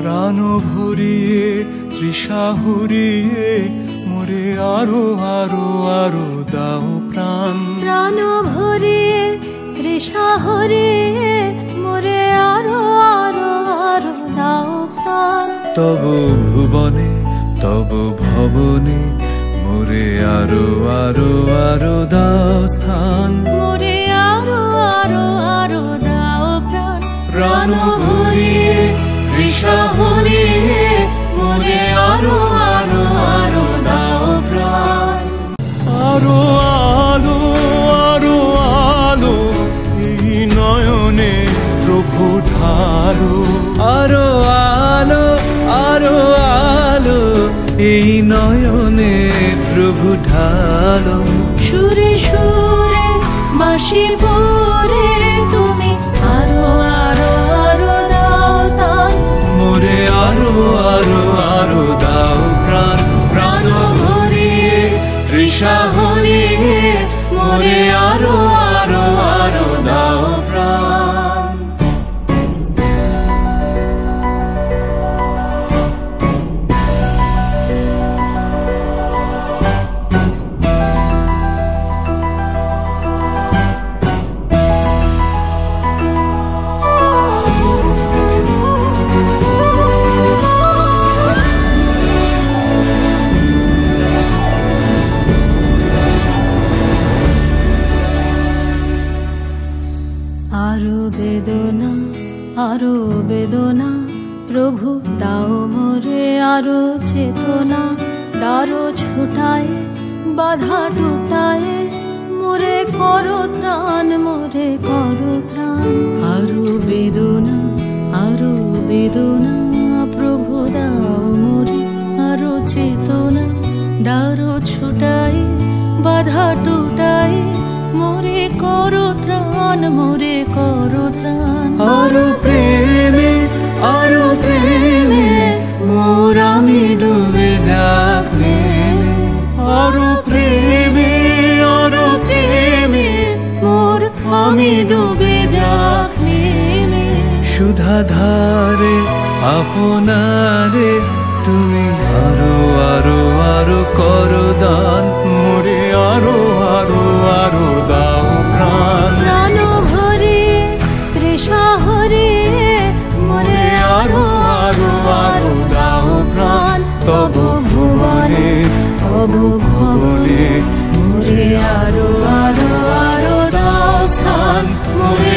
প্রাণ ভরিয়ে তৃষা হরিয়ে মোরে আরো আরো আরো দাও প্রাণ। প্রাণ ভরিয়ে তৃষা হরিয়ে মোরে আরো আরো আরো দাও প্রাণ। তব ভুবনে তব ভবনে মোরে আরো আরো আরো দাও স্থান। মোরে আরো আরো আরো দাও প্রাণ। প্রাণ ভরিয়ে তৃষা হরিয়ে মোরে আরো আরো আরো দাও প্রাণ। আরো আলো আরো আলো এই নয়নে প্রভু ঢালো। আরো আলো আরো আলো এই নয়নে প্রভু ঢালো। সুরে সুরে বাঁশি পরে তুমি আরো আরো আরো দাও তান। মোরে আরো আরো আরো দাও প্রাণ। প্রাণ ভরিয়ে তৃষা হরিয়ে মোরে আরো আরো আরো দাও প্রাণ। আরো বেদনা আরো বেদনা প্রভু দাও মোরে আরো চেতনা। দারো ছুটায় বাধা টুটায় মোরে করো ত্রাণ মোরে করো ত্রাণ। আরো বেদনা প্রভু দাও মোরে আরো চেতনা। দারো ছুটায় বাধা টুটায় মোরে করো ত্রাণ মোরে করো ত্রাণ। আরো প্রেমে মোর আমি ডুবে যাক নেমে। আরো প্রেমে মোর আমি ডুবে যাক নেমে। সুধা ধারে আপনারে তুমি আরো আরো আরো করো দান। মোরে আরো আরো আরো দাও প্রাণ। প্রাণ ভরিয়ে তৃষা হরিয়ে মোরে আরো আরো আরো দাও প্রাণ। তব ভুবনে মোরে আরো আরো আরো দাও স্থান। মোরে